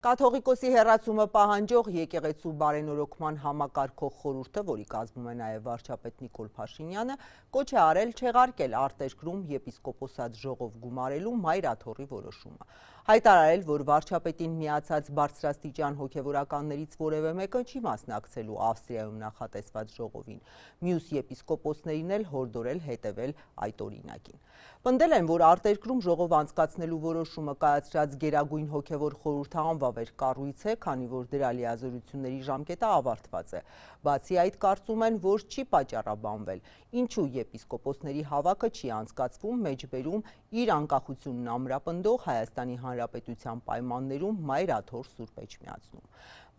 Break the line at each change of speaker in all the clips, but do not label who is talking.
Կաթողիկոսի հեռացումը պահանջող եկեղեցու բարենորոգման համակարգող խորհուրդը, որի կազմում է նաև վարչապետ Նիկոլ Փաշինյանը, կոչ է արել չեղարկել արտերկրում եպիսկոպոսատ ժողով գումարելու մայրաթոռի որոշումը։ Հայտարարել, որ վարչապետին միացած բարձրաստիճան հոգևորականներից որևէ մեկը չի մասնակցելու Ավստրիայում նախատեսված ժողովին։ Մյուս եպիսկոպոսներին էլ հորդորել հետևել այդ օրինակին։ Պնդել են, որ արտերկրում ժողով անցկացնելու որոշումը կայացրած Գերագույն հոգևոր խորհուրդը անվավեր կառույց է, քանի որ դրա լիազորությունների ժամկետը ավարտված է։ Բացի այդ, կարծում են, որ չի պատճառաբանվել, ինչու եպիսկոպոսների հավաքը չի անցկացվում մեջբերում իր անկախությունն ամրապնդող Հայաստանի Հանրապետության պայմաններում մայրաթոռ Սուրբ Էջմիածնում։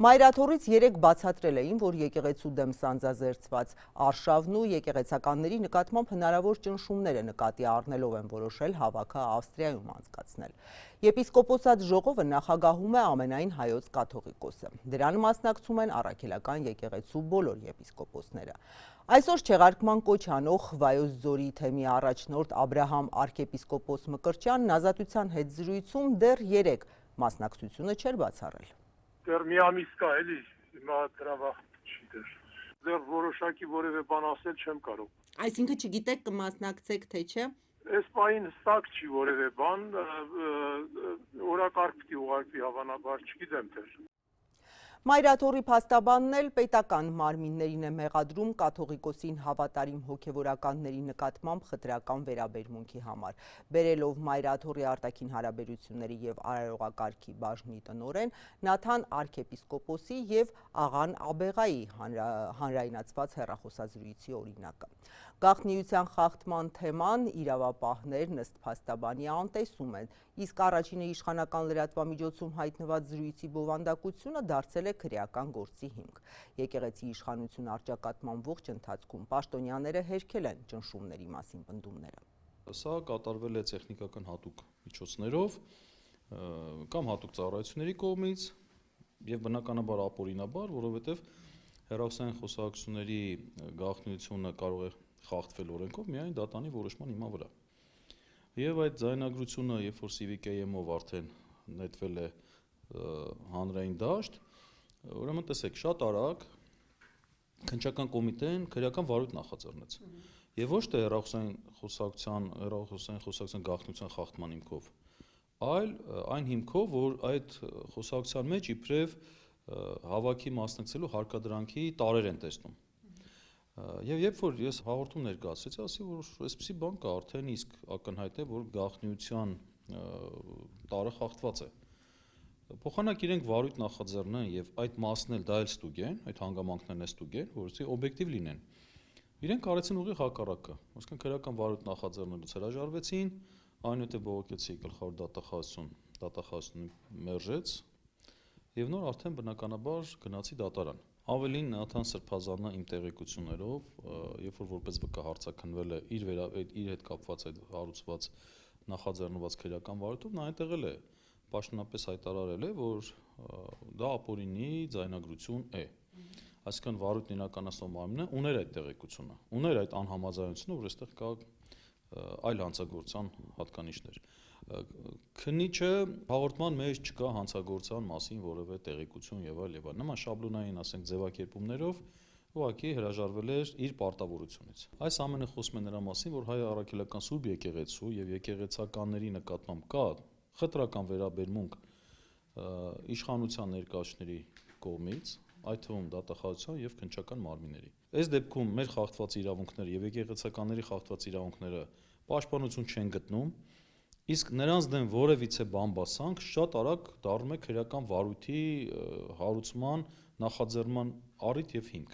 Մայրաթոռից երեկ բացատրել էին, որ եկեղեցու դեմ սանձազերծված արշավն ու եկեղեցականների նկատմամբ հնարավոր ճնշումները նկատի առնելով են որոշել հավաքը Ավստրիայում անցկացնել։ Եպիսկոպոսատ ժողովը նախագահում է ամենայն հայոց կաթողիկոսը։ Դրան մասնակցում են առաքելական եկեղեցու բոլոր եպիսկոպոսները։ Այսօր չեղարկման կոչ անող Վայոց ձորի թեմի առաջնորդ Աբրահամ արքեպիսկոպոս Մկրտչյանն Ազատության հետ զրույցում դեռ երեկ մասնակցությունը չէր բացառել։
Դեռ մի ամիս կա էլի, հիմա դրա վաղ չի դեռ որոշակի որևէ բան ասել չեմ կարող։
Այսինքն չգիտեք կմասնակցեք թե չէ։
Այս պահին հստակ չի որևէ բան, օրակարգ պիտի ուղարկվի հավանաբար, չգիտեմ դեռ։
Մայրաթոռի փաստաբանն էլ պետական մարմիններին է մեղադրում կաթողիկոսին հավատարիմ հոգևորականների նկատմամբ խտրական վերաբերմունքի համար։ Բերելով Մայրաթոռի արտաքին հարաբերությունների եւ արարողակարգի բաժնի տնօրեն Նաթան արքեպիսկոպոսի եւ Աղան Աբեղայի հանրայնացված հեռախոսազրույցի օրինակը։ Գաղտնիության խախտման թեման իրավապահներն ըստ փաստաբանի անտեսում են, իսկ առաջինը իշխանական լրատվամիջոցում հայտնված զրույցի բովանդակությունը դարձել է քրեական գործի հիմք։ Եկեղեցի իշխանություն առճակատման ողջ ընթացքում պաշտոնյաները հերքել են ճնշումների մասին պնդումները։
Սա կատարվել է տեխնիկական հատուկ միջոցներով կամ հատուկ ծառայությունների կողմից եւ բնականաբար ապօրինաբար, որովհետեւ հեռախոսային խոսակցությունների գաղտնիությունը կարող է խախտվել օրենքով միայն դատանի որոշման հիման վրա։ Եվ այդ ձայնագրությունը, երբ որ CVKM-ով արդեն նետվել է հանրային դաշտ, ուրեմն տեսեք, շատ արագ քննչական կոմիտեն քրեական վարույթ նախաձեռնեց։ Եվ ոչ թե հեռախոսային խոսակցության գաղտնիության խախտման հիմքով, այլ այն հիմքով, որ այդ խոսակցության մեջ իբրև հավաքի մասնակցելու հարկադրանքի տարեր են տեսնում։ Եվ երբ որ ես հաղորդում ներկայացրեցի, ասի, որ այսպիսի բան կա, արդեն իսկ ակնհայտ է, որ գաղտնիության տարը խախտված է։ Փոխանակ իրենք վարույթ նախաձեռնեն եւ այդ մասն էլ դա էլ ստուգեն, այդ հանգամանքներն էլ ստուգեն, որովհետեւ օբյեկտիվ լինեն։ Իրենք արեցին ուղիղ հակառակը, այսինքն քրեական վարույթ նախաձեռնելուց հրաժարվեցին, այնուհետեւ բողոքեցի գլխավոր դատախազությունը մերժեց եւ նոր արդեն բնականաբար գնացի դատարան։ Ավելին Նաթան Սրբազանը իմ տեղեկություններով, երբ որ որպես վկա հարցաքննվել է իր հետ կապված այդ հարուցված նախաձեռնված քրեական վարույթով, նա այնտեղ է պաշտոնապես հայտարարել է, որ դա ապօրինի ձայնագրություն է։ Այսինքն վարույթն իրականացնող մարմինը ուներ այդ տեղեկությունը, ուներ այդ անհամաձայնությունը, որ այստեղ կա այլ հանցագործության հատկանիշներ։ Քննիչը հաղորդման մեջ չկա հանցագործության մասին որևէ տեղեկություն եւ այլ եւ այլ։ Նման շաբլոնային, ասենք, ձևակերպումներով ուղղակի հրաժարվել էր իր պարտավորությունից։ Այս ամենը խոսում է նրա մասին, որ հայ առաքելական Սուրբ եկեղեցու եւ եկեղեցականների նկատմամբ կա խտրական վերաբերմունք իշխանության ներկայացուցիչների կողմից, այդ թվում դատախազության եւ քննչական մարմինների։ Այս դեպքում մեր խախտված իրավունքները եւ եկեղեցականների խախտված իրավունքները պաշտպանություն չեն գտնում, իսկ նրանց դեմ որևիցե բամբասանք շատ արագ դառնում է քրեական վարույթի հարուցման նախաձեռնման առիթ եւ հիմք։